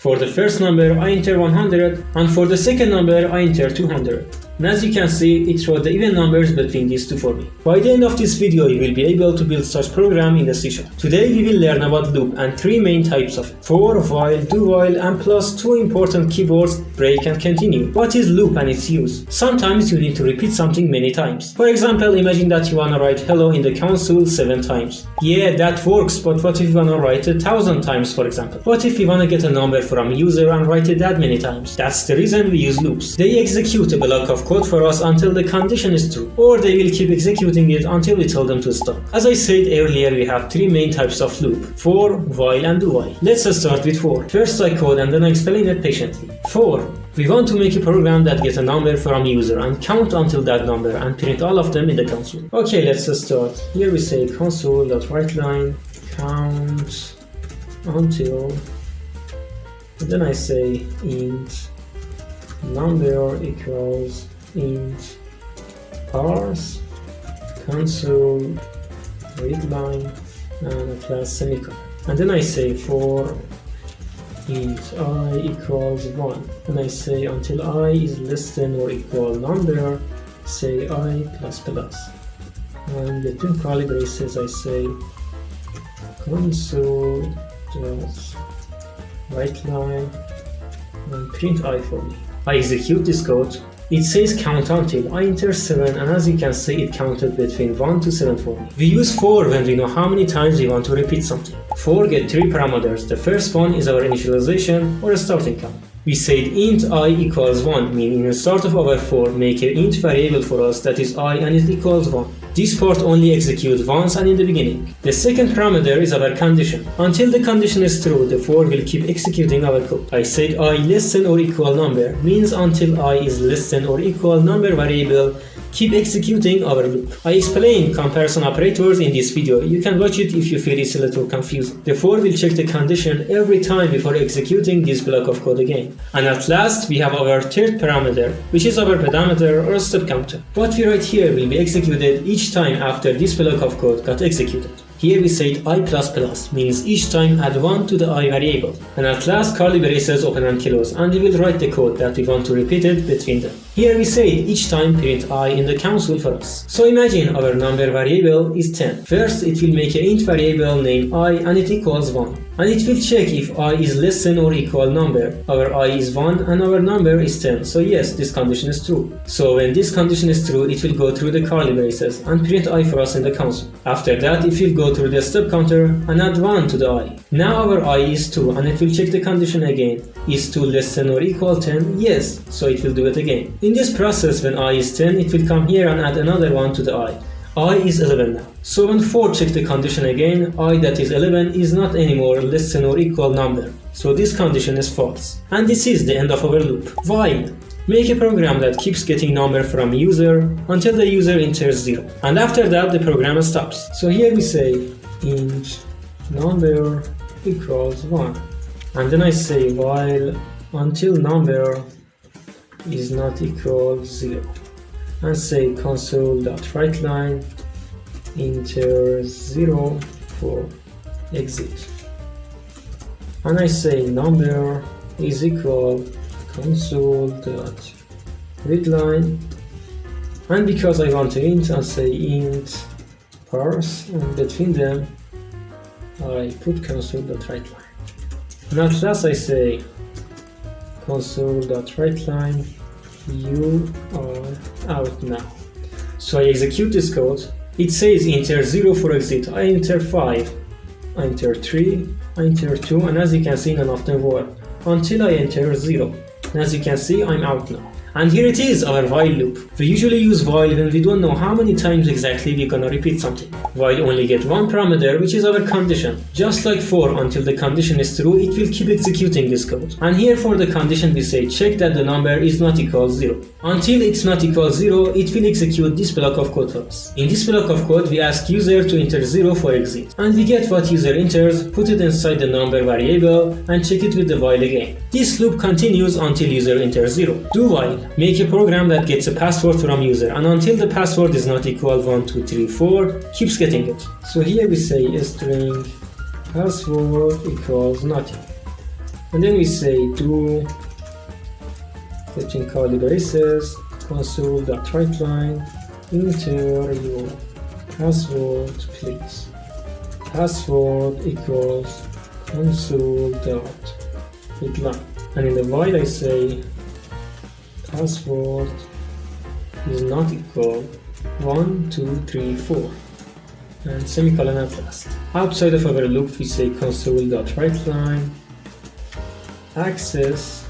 For the first number, I enter 100, and for the second number, I enter 200. And as you can see, it wrote the even numbers between these two for me. By the end of this video, you will be able to build such program in the CSharp. Today, we will learn about loop and three main types of it: for, while, do while, and plus two important keywords, break and continue. What is loop and its use? Sometimes you need to repeat something many times. For example, imagine that you wanna write hello in the console 7 times. Yeah, that works, but what if you wanna write it 1000 times, for example? What if you wanna get a number from a user and write it that many times? That's the reason we use loops. They execute a block of code for us until the condition is true, or they will keep executing it until we tell them to stop. As I said earlier, we have three main types of loop: for, while, and do while. Let's start with for. First I code and then I explain it patiently. For, we want to make a program that gets a number from user and count until that number and print all of them in the console. Okay, let's start. Here we say console.writeLine count until, and then I say int number equals int parse console readline and a class semicolon. And then I say for int I equals 1, and I say until I is less than or equal number, say I plus plus. And between curly braces I say console dot writeline and print I for me. I execute this code. It says count until. I enter 7, and as you can see, it counted between 1 to 7 for me. We use for when we know how many times we want to repeat something. For get three parameters. The first one is our initialization or a starting count. We said int I equals 1, meaning in the start of our for, make an int variable for us that is I and it equals 1. This part only executes once and in the beginning. The second parameter is our condition. Until the condition is true, the for will keep executing our code. I said I less than or equal number, means until I is less than or equal number variable, keep executing our loop. I explained comparison operators in this video. You can watch it if you feel it's a little confusing. The for will check the condition every time before executing this block of code again. And at last, we have our third parameter, which is our pedometer or step counter. What we write here will be executed each time after this block of code got executed. Here we said I++, means each time add 1 to the I variable. And at last curly braces open and close, and we will write the code that we want to repeat it between them. Here we said each time print I in the console for us. So imagine our number variable is 10. First it will make an int variable named I and it equals 1. And it will check if I is less than or equal number. Our I is 1 and our number is 10. So yes, this condition is true. So when this condition is true, it will go through the curly braces and print I for us in the console. After that, it will go through the step counter and add 1 to the I. Now our I is 2 and it will check the condition again. Is 2 less than or equal 10? Yes, so it will do it again. In this process, when I is 10, it will come here and add another 1 to the I. I is 11 now. So when for check the condition again, I that is 11 is not anymore less than or equal number. So this condition is false. And this is the end of our loop. While. Make a program that keeps getting number from user until the user enters 0. And after that, the program stops. So here we say int number equals 1. And then I say while until number is not equal 0. And say console.writeLine enter 0 for exit. And I say number is equal console.readline, and because I want to int, I say int parse, and between them I put console.writeline. And at last I say console.writeline you are out now. So I execute this code. It says enter 0 for exit. I enter 5, I enter 3, I enter 2, and as you can see, none of them work until I enter 0. And as you can see, I'm out now. And here it is, our while loop. We usually use while when we don't know how many times exactly we're gonna repeat something. While only get one parameter, which is our condition. Just like for, until the condition is true, it will keep executing this code. And here for the condition we say check that the number is not equal 0. Until it's not equal 0, it will execute this block of code for us. In this block of code, we ask user to enter 0 for exit. And we get what user enters, put it inside the number variable, and check it with the while again. This loop continues until user enters 0. Do while. Make a program that gets a password from user, and until the password is not equal 1, 2, 3, 4, keeps getting it. So here we say string password equals nothing. And then we say do between curly braces console.writeLine enter your password please. Password equals console.writeLine. And in the while I say password is not equal 1, 2, 3, 4 and semicolon at last. Outside of our loop we say console.writeLine access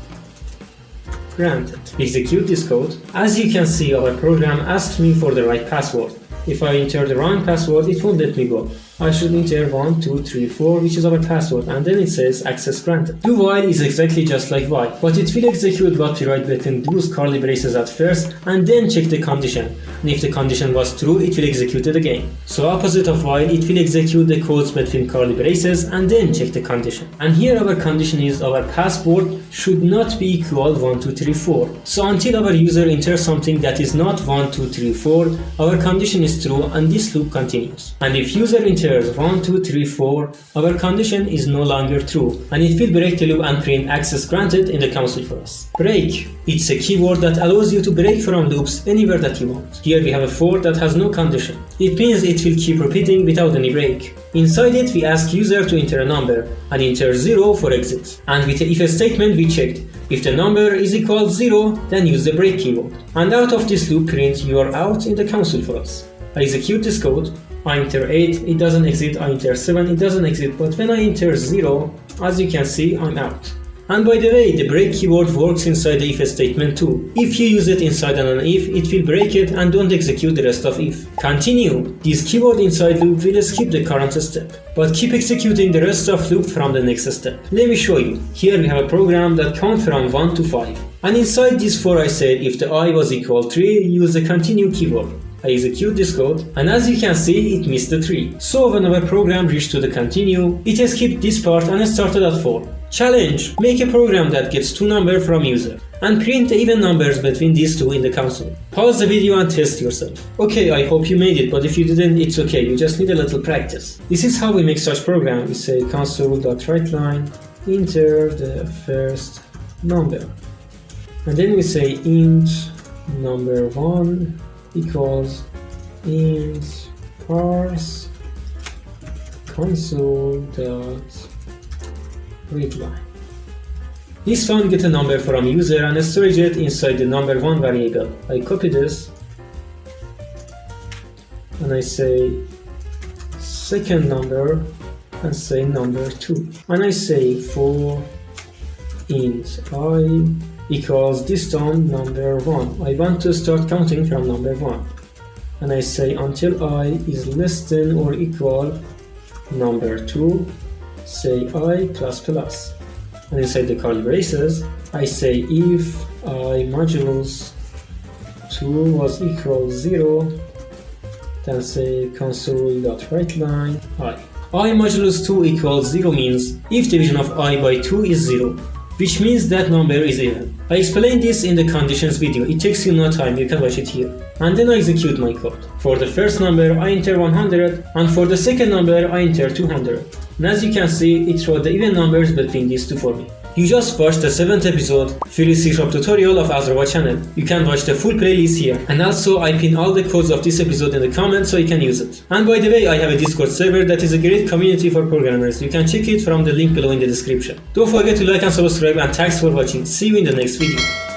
granted. Execute this code. As you can see, our program asked me for the right password. If I enter the wrong password, it won't let me go. I should enter 1, 2, 3, 4, which is our password, and then it says access granted. Do while is exactly just like while, but it will execute what we write between those curly braces at first, and then check the condition. And if the condition was true, it will execute it again. So opposite of while, it will execute the codes between curly braces and then check the condition. And here our condition is our password should not be equal 1, 2, 3, 4. So until our user enters something that is not 1, 2, 3, 4, our condition is true and this loop continues. And if user enters 1, 2, 3, 4, our condition is no longer true and it will break the loop and print access granted in the console for us. Break. It's a keyword that allows you to break from loops anywhere that you want. Here we have a for that has no condition. It means it will keep repeating without any break. Inside it we ask user to enter a number and enter 0 for exit. And with the if statement we checked. If the number is equal 0, then use the break keyword. And out of this loop print you are out in the console for us. I execute this code. I enter 8, it doesn't exit. I enter 7, it doesn't exit. But when I enter 0, as you can see, I'm out. And by the way, the break keyword works inside the if statement too. If you use it inside an if, it will break it and don't execute the rest of if. Continue. This keyword inside loop will skip the current step, but keep executing the rest of loop from the next step. Let me show you. Here we have a program that counts from 1 to 5. And inside this for I said if the I was equal 3, use the continue keyword. I execute this code, and as you can see, it missed the 3. So when our program reached to the continue, it skipped this part and started at 4. Challenge! Make a program that gets 2 numbers from user, and print the even numbers between these two in the console. Pause the video and test yourself. Okay, I hope you made it, but if you didn't, it's okay, you just need a little practice. This is how we make such program. We say console.writeLine, enter the first number. And then we say int number 1 equals int parse console.readline. This one gets a number from user and storage it inside the number 1 variable. I copy this and I say second number and say number 2. And I say for int I equals this time number 1. I want to start counting from number 1. And I say until I is less than or equal number 2, say I plus plus. And inside the curly braces, I say if I modules 2 was equal 0, then say console.writeLine I. I modulus 2 equals 0 means if division of I by 2 is 0, which means that number is even. I explained this in the conditions video, it takes you no time, you can watch it here. And then I execute my code. For the first number I enter 100 and for the second number I enter 200. And as you can see, it wrote the even numbers between these two for me. You just watched the 7th episode, free CSharp tutorial of Azrova channel. You can watch the full playlist here. And also I pin all the codes of this episode in the comments so you can use it. And by the way, I have a Discord server that is a great community for programmers. You can check it from the link below in the description. Don't forget to like and subscribe, and thanks for watching. See you in the next video.